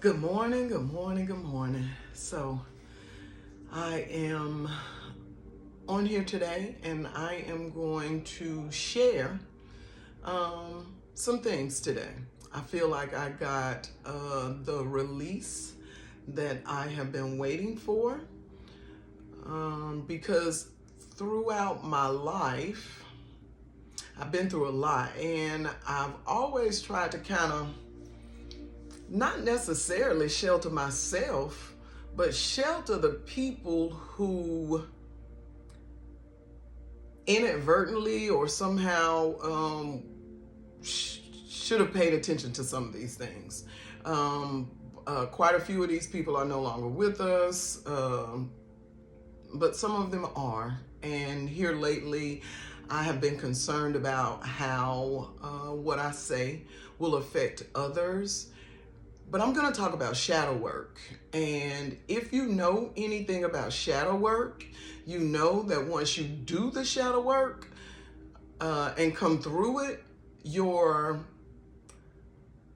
Good morning, good morning, good morning. So, I am on here today and I am going to share some things today. I feel like I got the release that I have been waiting for because throughout my life, I've been through a lot and I've always tried to kind of not necessarily shelter myself, but shelter the people who inadvertently or somehow should have paid attention to some of these things. Quite a few of these people are no longer with us, but some of them are. And here lately, I have been concerned about how what I say will affect others. But I'm going to talk about shadow work. And if you know anything about shadow work, you know that once you do the shadow work and come through it, your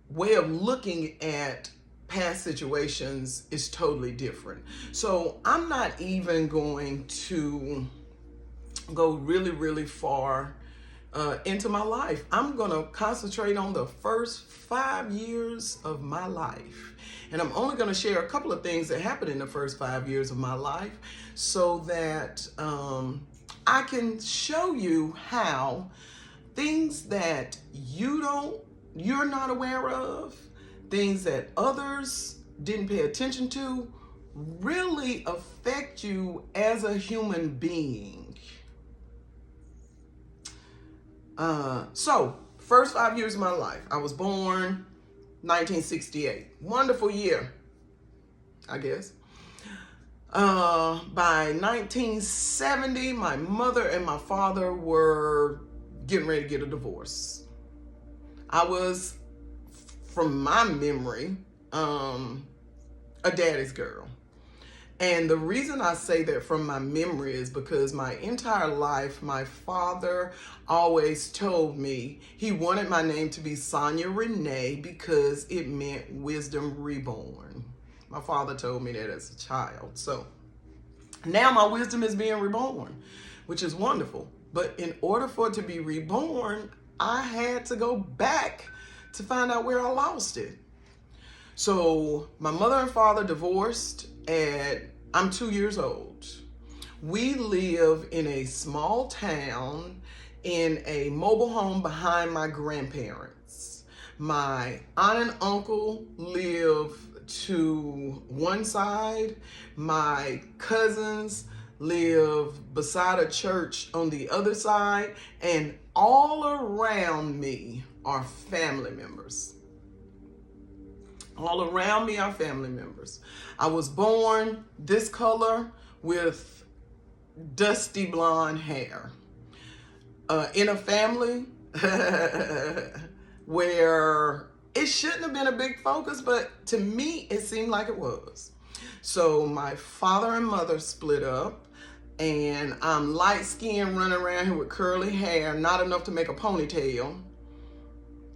way of looking at past situations is totally different. So I'm not even going to go really far into my life. I'm going to concentrate on the first 5 years of my life. And I'm only going to share a couple of things that happened in the first 5 years of my life so that I can show you how things that you're not aware of, things that others didn't pay attention to, really affect you as a human being. So, first 5 years of my life, I was born 1968. Wonderful year, I guess. By 1970, my mother and my father were getting ready to get a divorce. I was, from my memory, a daddy's girl. And the reason I say that from my memory is because my entire life, my father always told me he wanted my name to be Sonia Renee because it meant wisdom reborn. My father told me that as a child. So now my wisdom is being reborn, which is wonderful. But in order for it to be reborn, I had to go back to find out where I lost it. So my mother and father divorced I'm 2 years old. We live in a small town in a mobile home behind my grandparents. My aunt and uncle live to one side. My cousins live beside a church on the other side. And all around me are family members. All around me are family members. I was born this color with dusty blonde hair. In a family where it shouldn't have been a big focus, but to me, it seemed like it was. So my father and mother split up, and I'm light-skinned, running around here with curly hair, not enough to make a ponytail.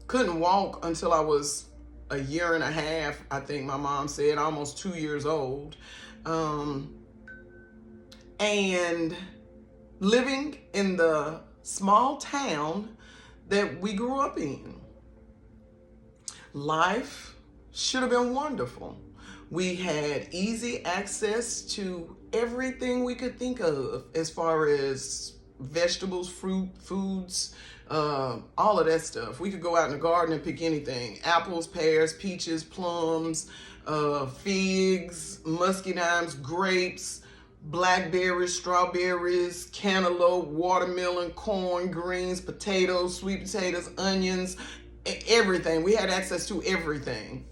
Couldn't walk until I was a year and a half, I think my mom said, almost 2 years old. And living in the small town that we grew up in. Life should have been wonderful. We had easy access to everything we could think of as far as vegetables, fruit, foods, all of that stuff. We could go out in the garden and pick anything. Apples, pears, peaches, plums, figs, muscadines, grapes, blackberries, strawberries, cantaloupe, watermelon, corn, greens, potatoes, sweet potatoes, onions, everything. We had access to everything.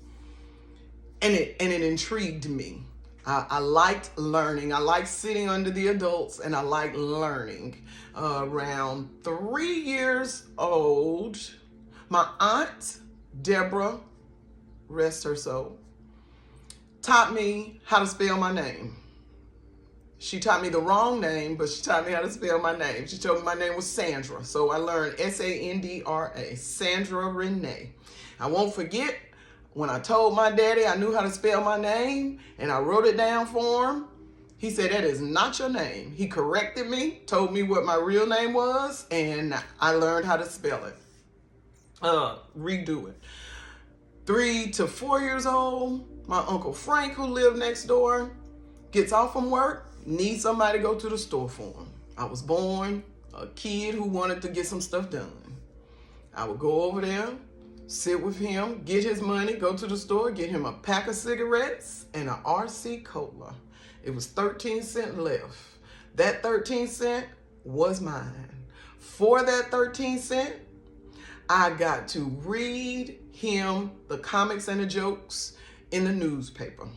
And it intrigued me. I liked learning. I liked sitting under the adults, and I liked learning. Around 3 years old, my aunt, Deborah, rest her soul, taught me how to spell my name. She taught me the wrong name, but she taught me how to spell my name. She told me my name was Sandra. So I learned Sandra, Sandra Renee. I won't forget, when I told my daddy I knew how to spell my name and I wrote it down for him, he said, that is not your name. He corrected me, told me what my real name was, and I learned how to spell it. Redo it. 3 to 4 years old, my Uncle Frank, who lived next door, gets off from work, needs somebody to go to the store for him. I was born a kid who wanted to get some stuff done. I would go over there, sit with him, get his money, go to the store, get him a pack of cigarettes and an RC Cola. It was 13 cents left. That 13 cents was mine. For that 13 cents, I got to read him the comics and the jokes in the newspaper.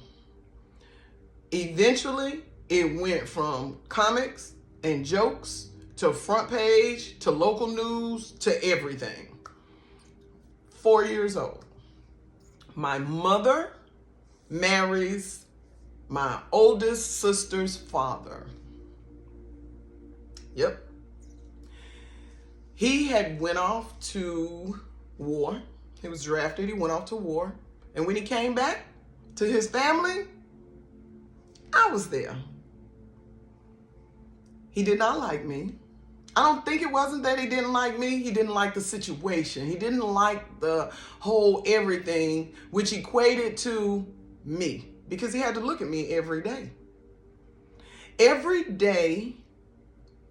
Eventually, it went from comics and jokes to front page, to local news, to everything. 4 years old. My mother marries my oldest sister's father. Yep. He had went off to war. He was drafted. He went off to war. And when he came back to his family, I was there. He did not like me. I don't think it wasn't that he didn't like me. He didn't like the situation. He didn't like the whole everything, which equated to me, because he had to look at me every day. Every day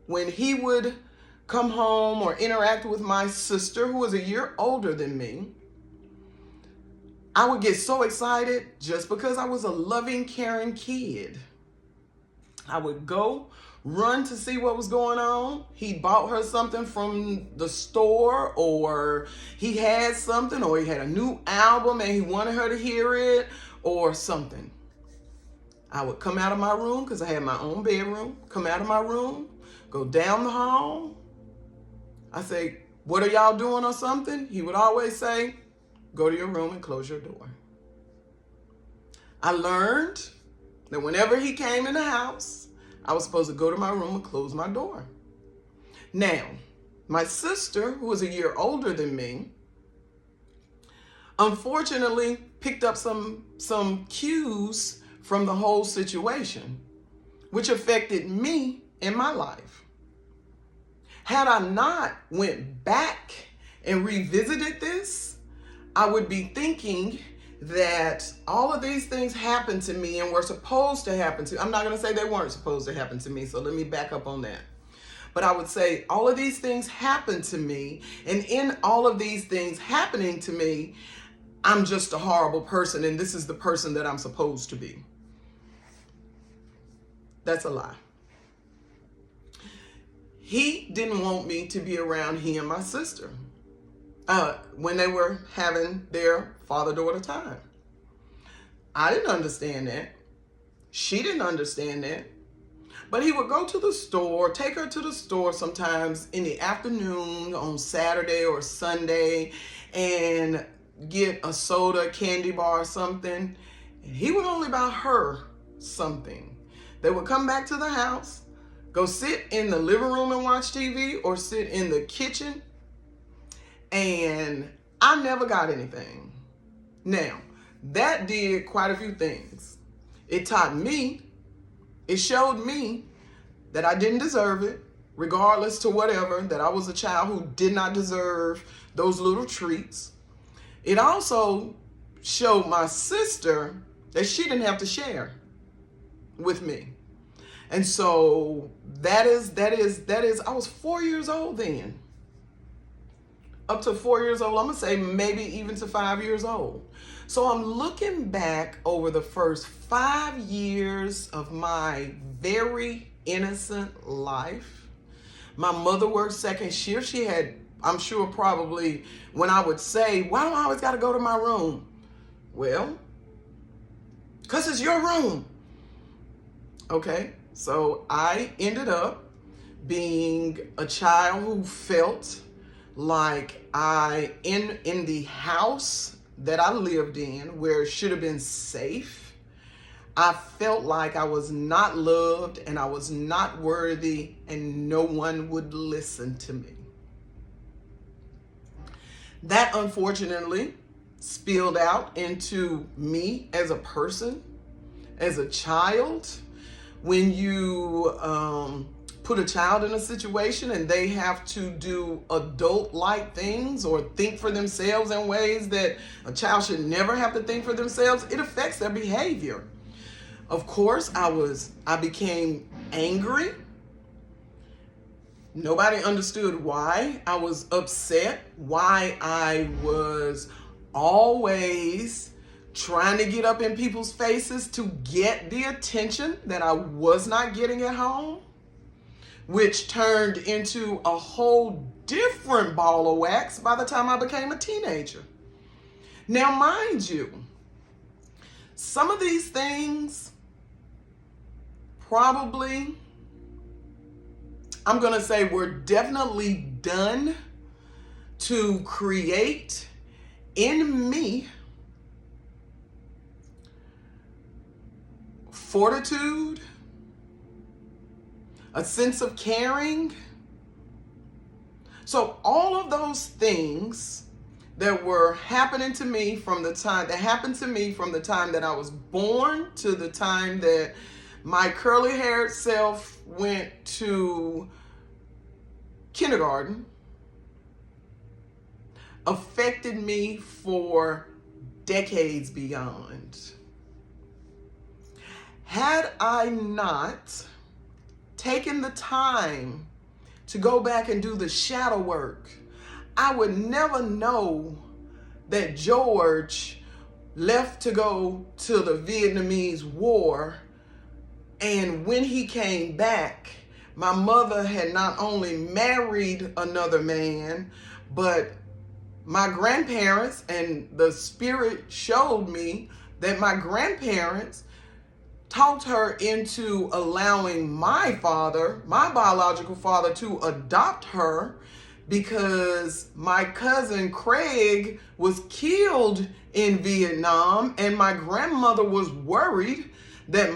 when he would come home or interact with my sister, who was a year older than me, I would get so excited just because I was a loving, caring kid. I would go run to see what was going on. He bought her something from the store, or he had something, or he had a new album and he wanted her to hear it or something. I would come out of my room, because I had my own bedroom, come out of my room, go down the hall. I say, what are y'all doing or something? He would always say, go to your room and close your door. I learned that whenever he came in the house, I was supposed to go to my room and close my door. Now, my sister, who was a year older than me, unfortunately picked up some cues from the whole situation, which affected me in my life. Had I not went back and revisited this, I would be thinking that all of these things happened to me and were supposed to happen to me. I'm not going to say they weren't supposed to happen to me, so let me back up on that. But I would say all of these things happened to me, and in all of these things happening to me, I'm just a horrible person, and this is the person that I'm supposed to be. That's a lie. He didn't want me to be around he and my sister when they were having their father-daughter time. I didn't understand that. She didn't understand that. But he would go to the store, take her to the store sometimes in the afternoon on Saturday or Sunday, and get a soda, candy bar, or something. And he would only buy her something. They would come back to the house, go sit in the living room and watch TV, or sit in the kitchen, and I never got anything. Now, that did quite a few things. It taught me, it showed me that I didn't deserve it, regardless to whatever, that I was a child who did not deserve those little treats. It also showed my sister that she didn't have to share with me. And so that is, I was 4 years old then. Up to 4 years old, I'm gonna say maybe even to 5 years old. So I'm looking back over the first 5 years of my very innocent life. My mother worked second shift. She had, I'm sure probably, when I would say, why do I always gotta go to my room? Well, because it's your room. Okay, so I ended up being a child who felt like in the house that I lived in, where it should have been safe, I felt like I was not loved and I was not worthy, and no one would listen to me. That unfortunately spilled out into me as a person, as a child. When you put a child in a situation and they have to do adult-like things or think for themselves in ways that a child should never have to think for themselves, it affects their behavior. Of course, I became angry. Nobody understood why I was upset, why I was always trying to get up in people's faces to get the attention that I was not getting at home, which turned into a whole different ball of wax by the time I became a teenager. Now, mind you, some of these things probably, I'm going to say, were definitely done to create in me fortitude, a sense of caring. So all of those things that were happening to me that happened to me from the time that I was born to the time that my curly haired self went to kindergarten affected me for decades beyond. Had I not taken the time to go back and do the shadow work, I would never know that George left to go to the Vietnamese War. And when he came back, my mother had not only married another man, but my grandparents, and the spirit showed me that my grandparents talked her into allowing my father, my biological father, to adopt her because my cousin Craig was killed in Vietnam, and my grandmother was worried that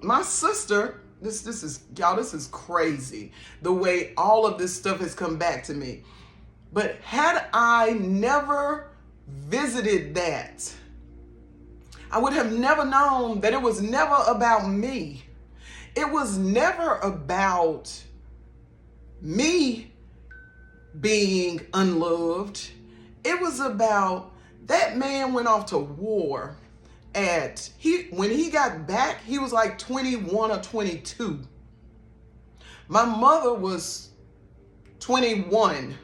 my sister, this is crazy the way all of this stuff has come back to me. But had I never visited that, I would have never known that it was never about me. It was never about me being unloved. It was about that man went off to war when he got back, he was like 21 or 22. My mother was 21.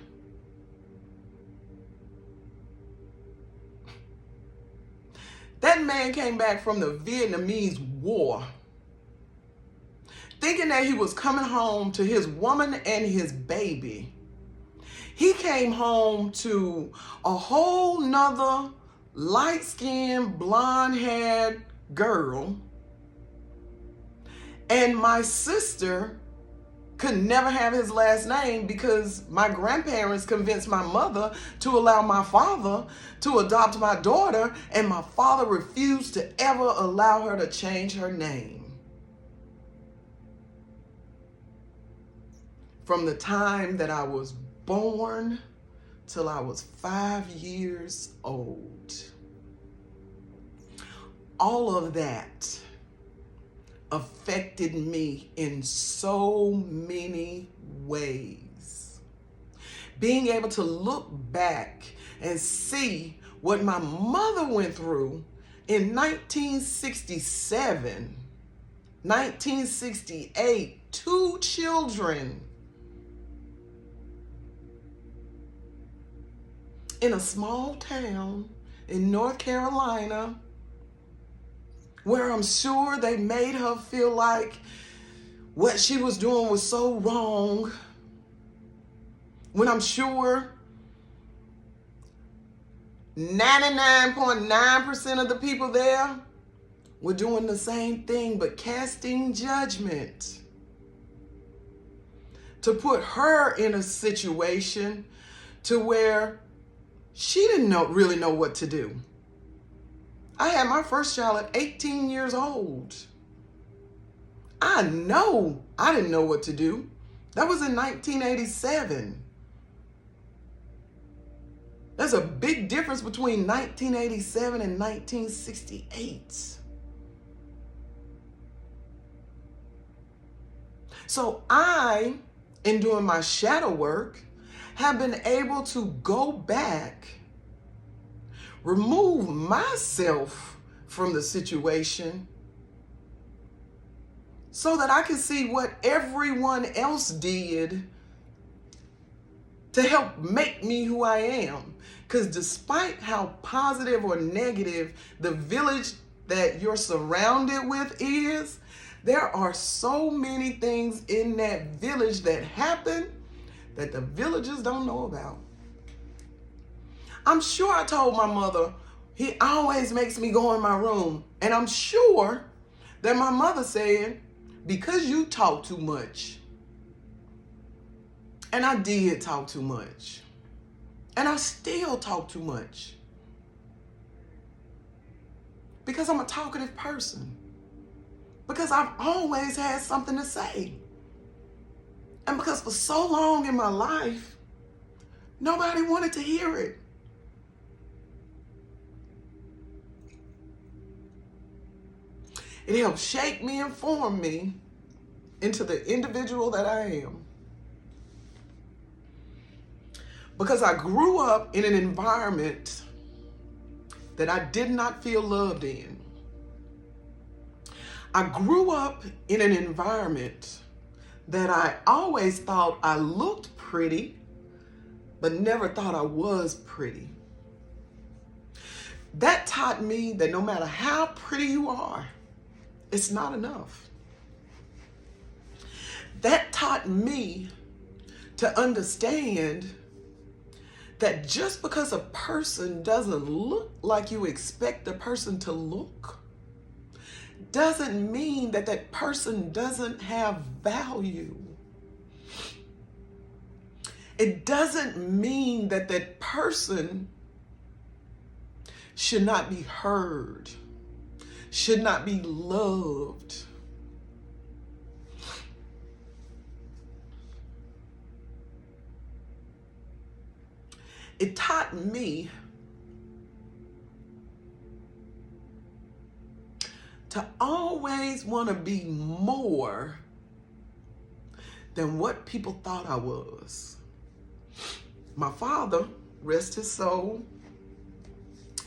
That man came back from the Vietnamese War thinking that he was coming home to his woman and his baby. He came home to a whole nother light-skinned, blonde-haired girl. And my sister could never have his last name because my grandparents convinced my mother to allow my father to adopt my daughter, and my father refused to ever allow her to change her name. From the time that I was born till I was 5 years old. All of that affected me in so many ways. Being able to look back and see what my mother went through in 1967, 1968, 2 children in a small town in North Carolina, where I'm sure they made her feel like what she was doing was so wrong, when I'm sure 99.9% of the people there were doing the same thing, but casting judgment to put her in a situation to where she didn't really know what to do. I had my first child at 18 years old. I know I didn't know what to do. That was in 1987. There's a big difference between 1987 and 1968. So I, in doing my shadow work, have been able to go back, remove myself from the situation so that I can see what everyone else did to help make me who I am. Because despite how positive or negative the village that you're surrounded with is, there are so many things in that village that happen that the villagers don't know about. I'm sure I told my mother, he always makes me go in my room. And I'm sure that my mother said, because you talk too much. And I did talk too much. And I still talk too much. Because I'm a talkative person. Because I've always had something to say. And because for so long in my life, nobody wanted to hear it. It helped shape me and form me into the individual that I am. Because I grew up in an environment that I did not feel loved in. I grew up in an environment that I always thought I looked pretty, but never thought I was pretty. That taught me that no matter how pretty you are, it's not enough. That taught me to understand that just because a person doesn't look like you expect the person to look, doesn't mean that that person doesn't have value. It doesn't mean that that person should not be heard, should not be loved. It taught me to always want to be more than what people thought I was. My father, rest his soul,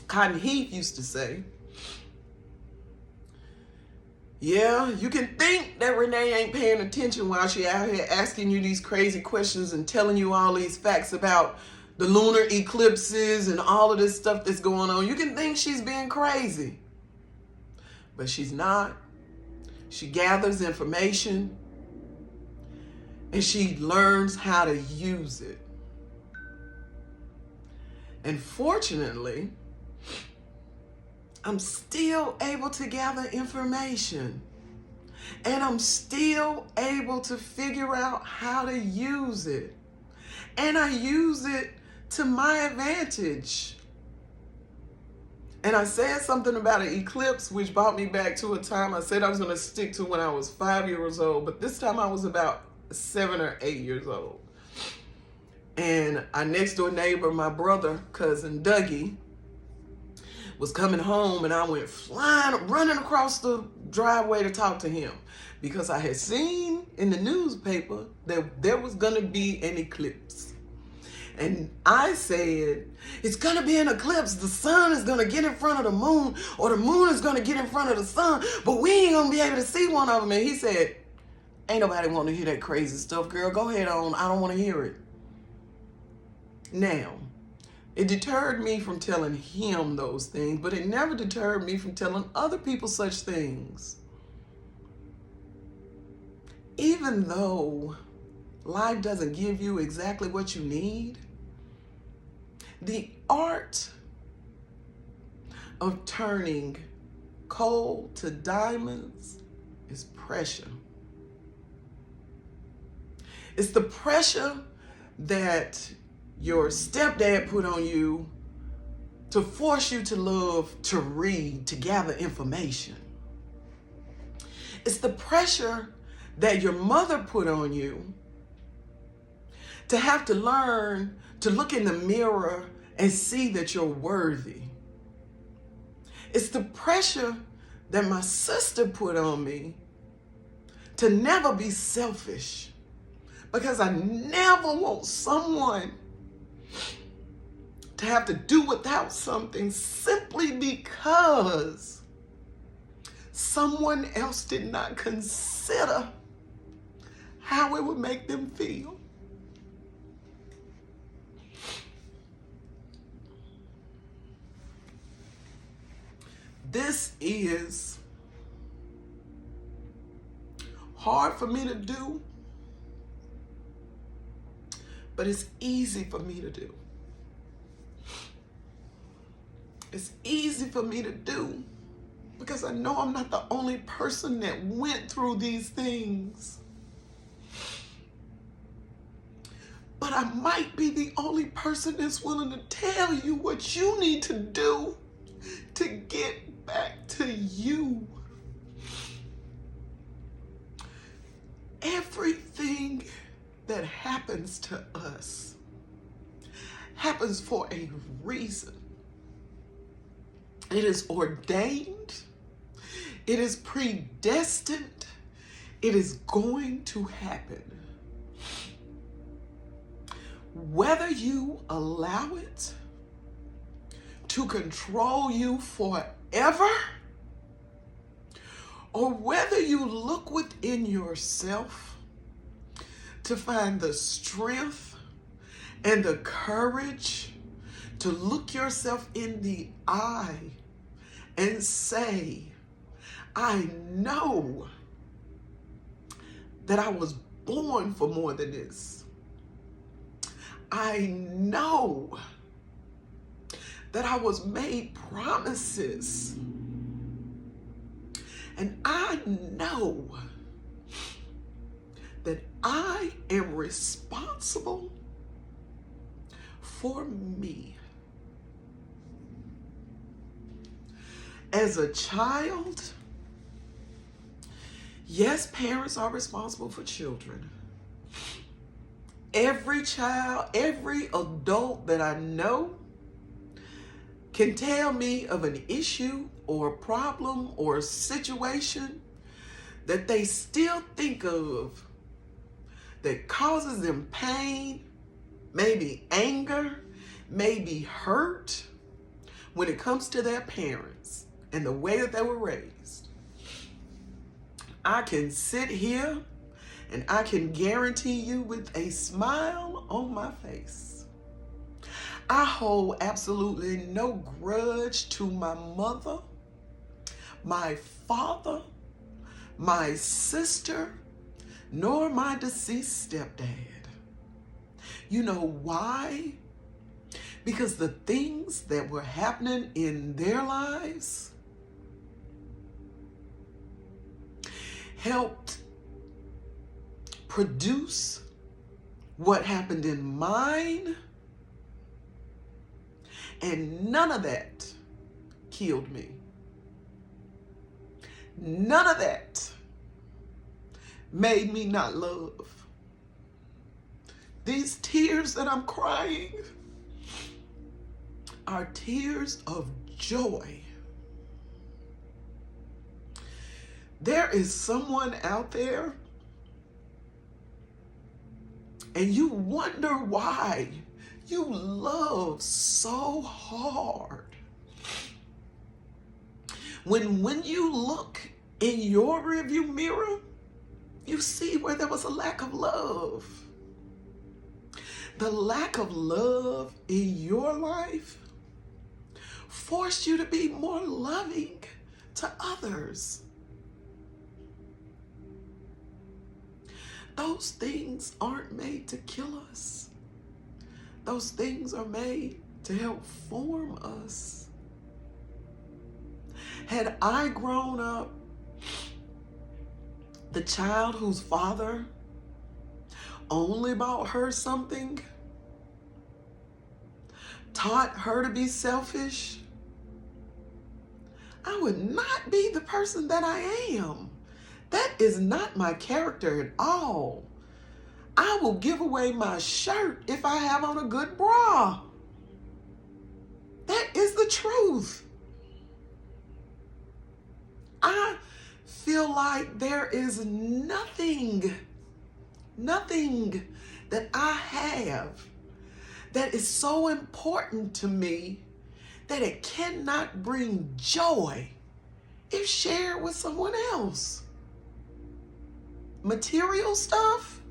Cotton Heath used to say, yeah, you can think that Renee ain't paying attention while she out here asking you these crazy questions and telling you all these facts about the lunar eclipses and all of this stuff that's going on. You can think she's being crazy, but she's not. She gathers information and she learns how to use it. And fortunately, I'm still able to gather information, and I'm still able to figure out how to use it. And I use it to my advantage. And I said something about an eclipse, which brought me back to a time I said I was going to stick to when I was 5 years old, but this time I was about 7 or 8 years old. And our next door neighbor, my brother, cousin Dougie, was coming home, and I went flying, running across the driveway to talk to him because I had seen in the newspaper that there was going to be an eclipse. And I said, it's going to be an eclipse. The sun is going to get in front of the moon, or the moon is going to get in front of the sun, but we ain't going to be able to see one of them. And he said, ain't nobody want to hear that crazy stuff, girl. Go ahead on. I don't want to hear it. Now, it deterred me from telling him those things, but it never deterred me from telling other people such things. Even though life doesn't give you exactly what you need, the art of turning coal to diamonds is pressure. It's the pressure that your stepdad put on you to force you to love, to read, to gather information. It's the pressure that your mother put on you to have to learn to look in the mirror and see that you're worthy. It's the pressure that my sister put on me to never be selfish, because I never want someone to have to do without something simply because someone else did not consider how it would make them feel. This is hard for me to do, but it's easy for me to do. It's easy for me to do because I know I'm not the only person that went through these things. But I might be the only person that's willing to tell you what you need to do to get back to you. Everything that happens to us happens for a reason. It is ordained. It is predestined. It is going to happen. Whether you allow it to control you forever, or whether you look within yourself to find the strength and the courage to look yourself in the eye and say, I know that I was born for more than this. I know that I was made promises. And I know that I am responsible for me. As a child, yes, parents are responsible for children. Every child, every adult that I know can tell me of an issue or a problem or a situation that they still think of that causes them pain, maybe anger, maybe hurt when it comes to their parents and the way that they were raised. I can sit here and I can guarantee you with a smile on my face, I hold absolutely no grudge to my mother, my father, my sister, nor my deceased stepdad. You know why? Because the things that were happening in their lives helped produce what happened in mine, and none of that killed me. None of that made me not love. These tears that I'm crying are tears of joy. There is someone out there and you wonder why you love so hard. When you look in your rearview mirror, you see where there was a lack of love. The lack of love in your life forced you to be more loving to others. Those things aren't made to kill us. Those things are made to help form us. Had I grown up the child whose father only bought her something, taught her to be selfish, I would not be the person that I am. That is not my character at all. I will give away my shirt if I have on a good bra. truth. I feel like there is nothing that I have that is so important to me that it cannot bring joy if shared with someone else. Material stuff?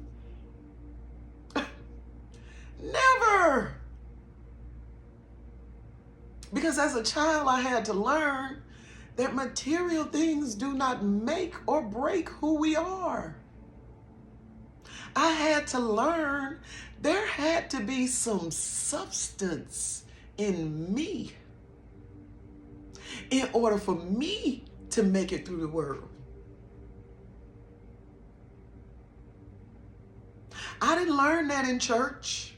Never. Because as a child, I had to learn that material things do not make or break who we are. I had to learn there had to be some substance in me in order for me to make it through the world. I didn't learn that in church.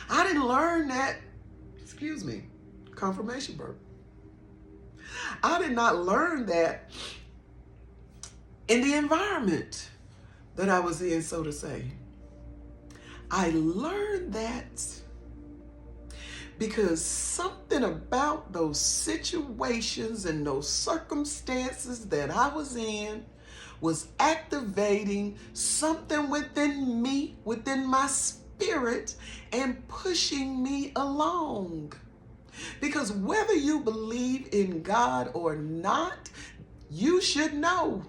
I didn't learn that, confirmation burp. I did not learn that in the environment that I was in, so to say. I learned that because something about those situations and those circumstances that I was in was activating something within me, within my spirit, and pushing me along. Because whether you believe in God or not, you should know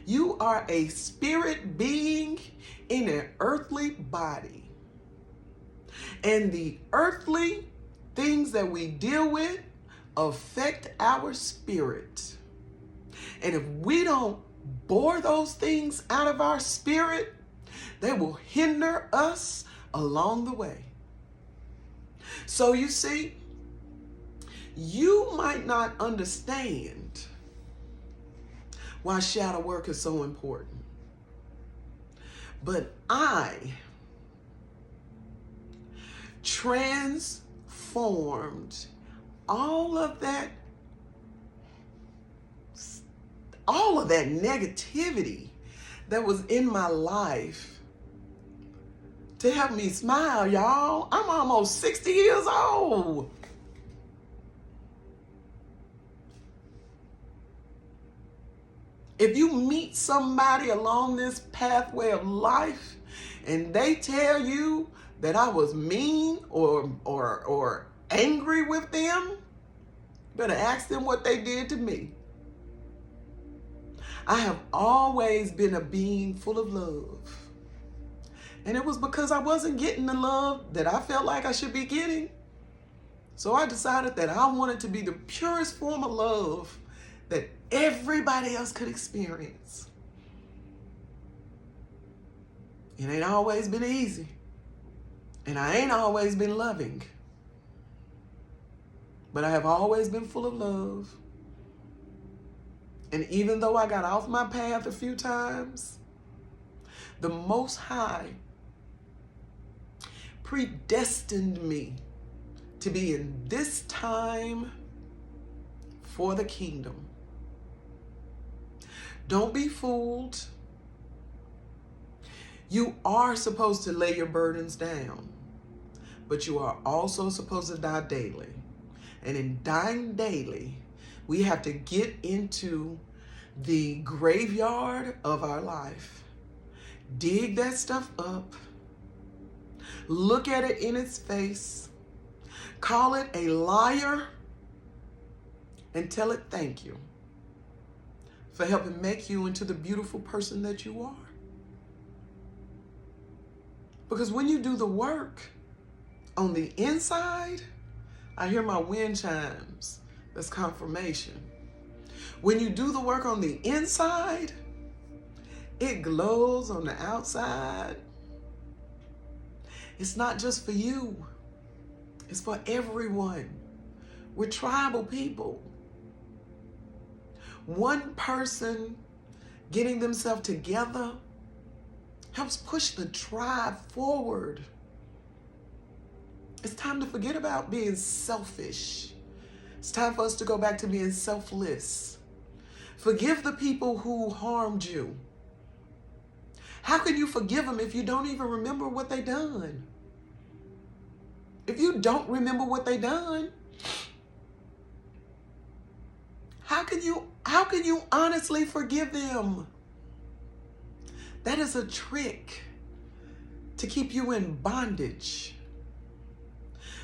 you are a spirit being in an earthly body. And the earthly things that we deal with affect our spirit. And if we don't bore those things out of our spirit, they will hinder us along the way. So you see, you might not understand why shadow work is so important. But I transformed all of that negativity that was in my life to help me smile, y'all. I'm almost 60 years old. If you meet somebody along this pathway of life and they tell you that I was mean or angry with them, you better ask them what they did to me. I have always been a being full of love. And it was because I wasn't getting the love that I felt like I should be getting. So I decided that I wanted to be the purest form of love that everybody else could experience. It ain't always been easy. And I ain't always been loving. But I have always been full of love. And even though I got off my path a few times, the Most High predestined me to be in this time for the kingdom. Don't be fooled. You are supposed to lay your burdens down, but you are also supposed to die daily. And in dying daily, we have to get into the graveyard of our life, dig that stuff up, look at it in its face, call it a liar, and tell it thank you for helping make you into the beautiful person that you are. Because when you do the work on the inside, I hear my wind chimes. That's confirmation. When you do the work on the inside, it glows on the outside. It's not just for you. It's for everyone. We're tribal people. One person getting themselves together helps push the tribe forward. It's time to forget about being selfish. It's time for us to go back to being selfless. Forgive the people who harmed you. How can you forgive them if you don't even remember what they done? If you don't remember what they done, How can you honestly forgive them? That is a trick to keep you in bondage.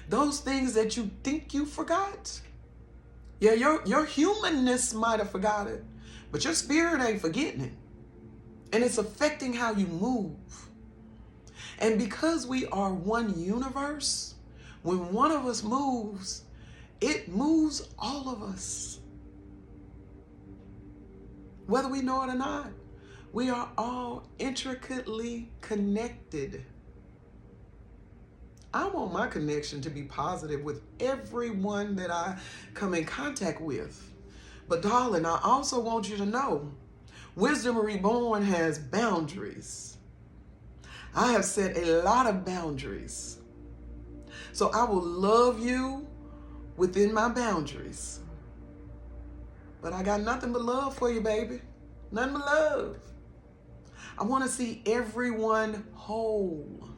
Those things that you think you forgot. Yeah, your humanness might have forgot it, but your spirit ain't forgetting it. And it's affecting how you move. And because we are one universe, when one of us moves, it moves all of us. Whether we know it or not, we are all intricately connected. I want my connection to be positive with everyone that I come in contact with. But darling, I also want you to know, Wisdom Reborn has boundaries. I have set a lot of boundaries. So I will love you within my boundaries. But I got nothing but love for you, baby. Nothing but love. I want to see everyone whole.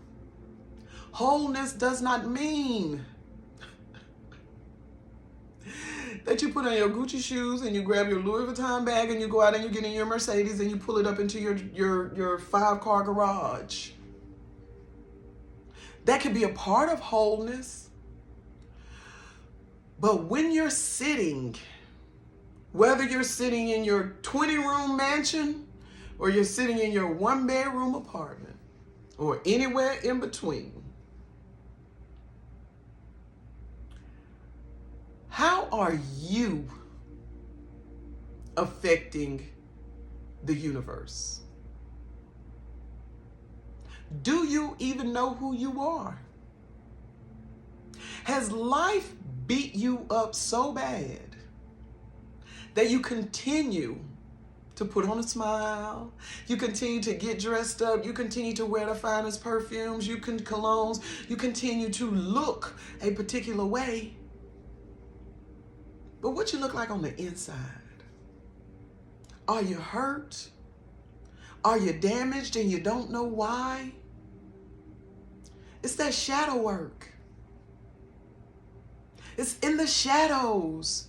Wholeness does not mean that you put on your Gucci shoes and you grab your Louis Vuitton bag and you go out and you get in your Mercedes and you pull it up into your 5-car garage. That could be a part of wholeness. But when you're sitting, whether you're sitting in your 20-room mansion or you're sitting in your 1-bedroom apartment or anywhere in between, how are you affecting the universe? Do you even know who you are? Has life beat you up so bad that you continue to put on a smile, you continue to get dressed up, you continue to wear the finest perfumes, colognes, you continue to look a particular way? But what you look like on the inside? Are you hurt? Are you damaged and you don't know why? It's that shadow work. It's in the shadows.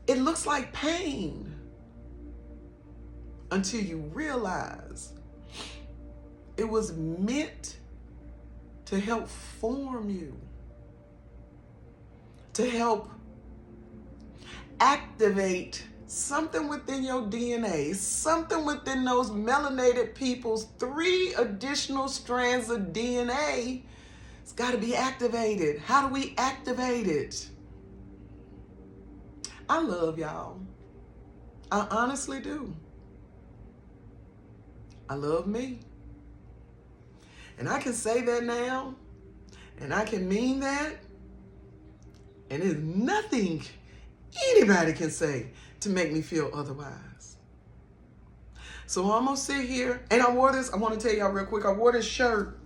It looks like pain until you realize it was meant to help form you, to help activate something within your DNA, something within those melanated people's 3 additional strands of DNA. It's got to be activated. How do we activate it? I love y'all. I honestly do. I love me. And I can say that now, and I can mean that, and there's nothing anybody can say to make me feel otherwise. So I'm gonna sit here, and I want to tell y'all real quick, I wore this shirt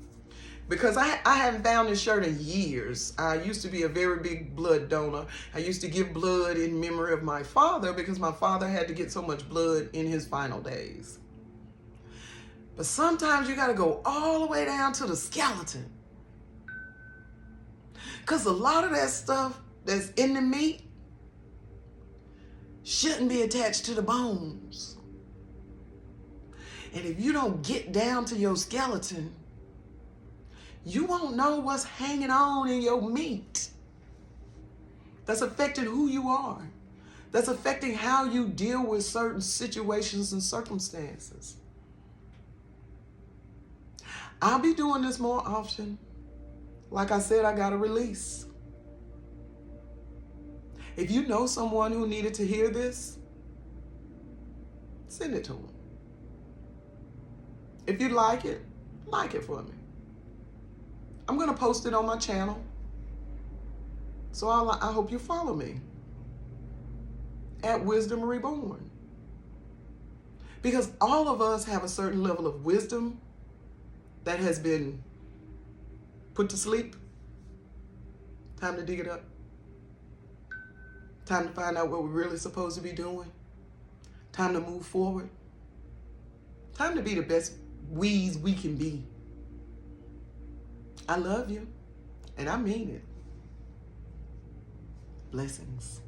because I haven't found this shirt in years. I used to be a very big blood donor. I used to give blood in memory of my father because my father had to get so much blood in his final days. But sometimes you gotta go all the way down to the skeleton, because a lot of that stuff that's in the meat shouldn't be attached to the bones. And if you don't get down to your skeleton, you won't know what's hanging on in your meat. That's affecting who you are. That's affecting how you deal with certain situations and circumstances. I'll be doing this more often. Like I said, I got a release. If you know someone who needed to hear this, send it to them. If you like it for me. I'm going to post it on my channel. So I hope you follow me at Wisdom Reborn. Because all of us have a certain level of wisdom that has been put to sleep. Time to dig it up. Time to find out what we're really supposed to be doing. Time to move forward. Time to be the best we's we can be. I love you, and I mean it. Blessings.